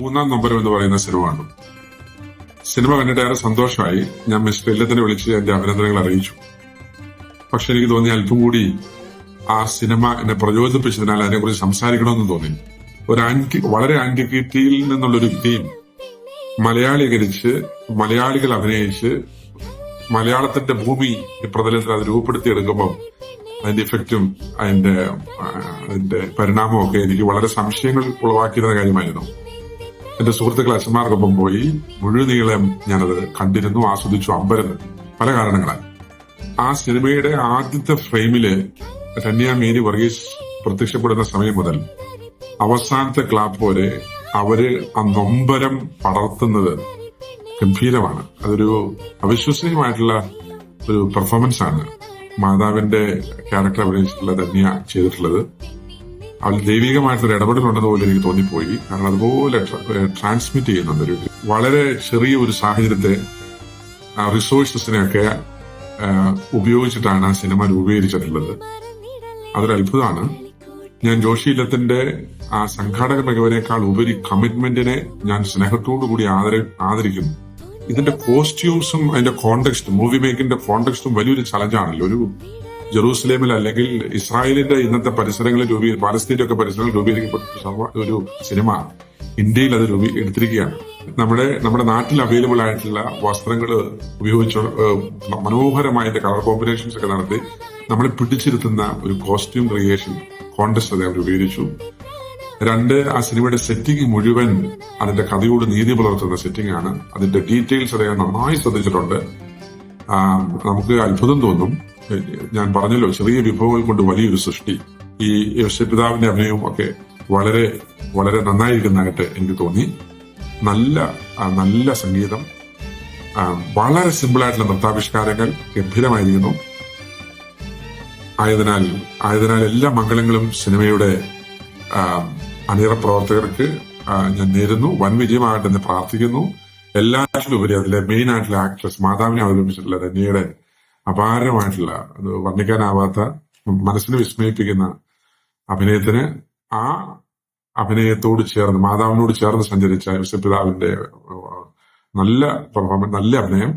മൂന്നാം നമ്പർ എന്ന് പറയുന്ന സിനിമ കണ്ടു. സിനിമ കണ്ടിട്ട് ഏറെ സന്തോഷമായി. ഞാൻ മിസ്റ്റർ ഇല്ലത്തിനെ വിളിച്ച് എന്റെ അഭിനന്ദനങ്ങൾ അറിയിച്ചു. പക്ഷെ എനിക്ക് തോന്നി അല്പം കൂടി ആ സിനിമ എന്നെ പ്രചോദിപ്പിച്ചതിനാൽ അതിനെക്കുറിച്ച് സംസാരിക്കണമെന്ന് തോന്നി. വളരെ ആന്റിക്വിറ്റിയിൽ നിന്നുള്ളൊരു തീം മലയാളീകരിച്ച് മലയാളികൾ അഭിനയിച്ച് മലയാളത്തിന്റെ ഭൂമി പ്രതലത്തിൽ അത് രൂപപ്പെടുത്തിയെടുക്കുമ്പോൾ അതിന്റെ ഇഫക്റ്റും അതിന്റെ പരിണാമവും ഒക്കെ എനിക്ക് വളരെ സംശയങ്ങൾ ഉളവാക്കിയിരുന്ന കാര്യമായിരുന്നു. എന്റെ സുഹൃത്തുക്കൾ അച്ഛന്മാർക്കൊപ്പം പോയി മുഴുനീളം ഞാനത് കണ്ടിരുന്നു, ആസ്വദിച്ചു, അമ്പരന്ന് പല കാരണങ്ങളാൽ. ആ സിനിമയുടെ ആദ്യത്തെ ഫ്രെയിമില് രമ്യ മേരി വർഗീസ് പ്രത്യക്ഷപ്പെടുന്ന സമയം മുതൽ അവസാനത്തെ ക്ലാപ്പ് വരെ അവര് ആ നൊമ്പരം പടർത്തുന്നത് ഗംഭീരമാണ്. അതൊരു അവിശ്വസനീയമായിട്ടുള്ള ഒരു പെർഫോമൻസ് ആണ് മാതാവിന്റെ ക്യാരക്ടർ അഭിനയിച്ചിട്ടുള്ള ധന്യ ചെയ്തിട്ടുള്ളത്. അവൾ ദൈവികമായിട്ടൊരു ഇടപെടലുണ്ടെന്ന് പോലും എനിക്ക് തോന്നിപ്പോയി. കാരണം അതുപോലെ ട്രാൻസ്മിറ്റ് ചെയ്യുന്നുണ്ട്. ഒരു വളരെ ചെറിയ ഒരു സാഹചര്യത്തെ റിസോഴ്സസിനെയൊക്കെ ഉപയോഗിച്ചിട്ടാണ് ആ സിനിമ രൂപീകരിച്ചിട്ടുള്ളത്. അതൊരു അത്ഭുതമാണ്. ഞാൻ ജോഷി ഇല്ലത്തിന്റെ ആ സംഘാടക മികവിനേക്കാൾ ഉപരി കമ്മിറ്റ്മെന്റിനെ ഞാൻ സ്നേഹത്തോടുകൂടി ആദരിക്കുന്നു. ഇതിന്റെ കോസ്റ്റ്യൂംസും അതിന്റെ കോണ്ടെക്സ്റ്റും, മൂവി മേക്കിന്റെ കോണ്ടെക്സ്റ്റും വലിയൊരു ചലഞ്ചാണല്ലോ. ഒരു ജെറൂസലേമിൽ അല്ലെങ്കിൽ ഇസ്രായേലിന്റെ ഇന്നത്തെ പരിസരങ്ങളിൽ പാലസ്തീന്റെ ഒക്കെ പരിസരങ്ങളിൽ രൂപീകരിക്കപ്പെട്ട ഒരു സിനിമ ഇന്ത്യയിൽ അത് എടുത്തിരിക്കുകയാണ്. നമ്മുടെ നാട്ടിൽ അവൈലബിൾ ആയിട്ടുള്ള വസ്ത്രങ്ങൾ ഉപയോഗിച്ച് മനോഹരമായ കളർ കോമ്പിനേഷൻസ് ഒക്കെ നടത്തി നമ്മളെ പിടിച്ചിരുത്തുന്ന ഒരു കോസ്റ്റ്യൂം ക്രിയേഷൻ കോൺടെസ്റ്റ് അദ്ദേഹം രൂപീകരിച്ചു. 2, ആ സിനിമയുടെ സെറ്റിംഗ് മുഴുവൻ അതിന്റെ കഥയോട് നീതി പുലർത്തുന്ന സെറ്റിംഗ് ആണ്. അതിന്റെ ഡീറ്റെയിൽസ് അദ്ദേഹം നന്നായി ശ്രദ്ധിച്ചിട്ടുണ്ട്. നമുക്ക് അത്ഭുതം തോന്നും. ഞാൻ പറഞ്ഞല്ലോ, ചെറിയ വിഭവങ്ങൾ കൊണ്ട് വലിയൊരു സൃഷ്ടി. ഈ യേശുപിതാവിന്റെ അഭിനയവും ഒക്കെ വളരെ വളരെ നന്നായിരിക്കുന്നതായിട്ട് എനിക്ക് തോന്നി. നല്ല സംഗീതം, വളരെ സിമ്പിളായിട്ടുള്ള നൃത്താവിഷ്കാരങ്ങൾ ഗംഭീരമായിരിക്കുന്നു. ആയതിനാൽ എല്ലാ മംഗളങ്ങളും സിനിമയുടെ അണിയറ പ്രവർത്തകർക്ക് ഞാൻ നേരുന്നു. വൻ വിജയമാകട്ടെ എന്ന് പ്രാർത്ഥിക്കുന്നു. എല്ലാറ്റിലും ഉപരി അതിലെ മെയിൻ ആയിട്ടുള്ള ആക്ട്രസ് മാതാവിനെ അവലംബിച്ചിട്ടുള്ള ധന്യയുടെ അപാരമായിട്ടുള്ള, അത് വർണ്ണിക്കാനാവാത്ത, മനസ്സിനെ വിസ്മയിപ്പിക്കുന്ന അഭിനയത്തിന്, ആ അഭിനയത്തോട് ചേർന്ന് മാതാവിനോട് ചേർന്ന് സഞ്ചരിച്ച യേശുപിതാവിന്റെ നല്ല പെർഫോമൻസ്, നല്ല അഭിനയം,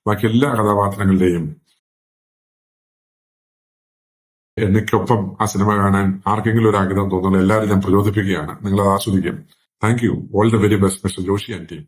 ബാക്കി എല്ലാ കഥാപാത്രങ്ങളുടെയും എനിക്കൊപ്പം ആ സിനിമ കാണാൻ ആർക്കെങ്കിലും ഒരു ആഗ്രഹം തോന്നുന്നു, എല്ലാവരും ഞാൻ പ്രചോദിപ്പിക്കുകയാണ്. നിങ്ങൾ അത് ആസ്വദിക്കും. Thank you. All the very best mister Joshi and team.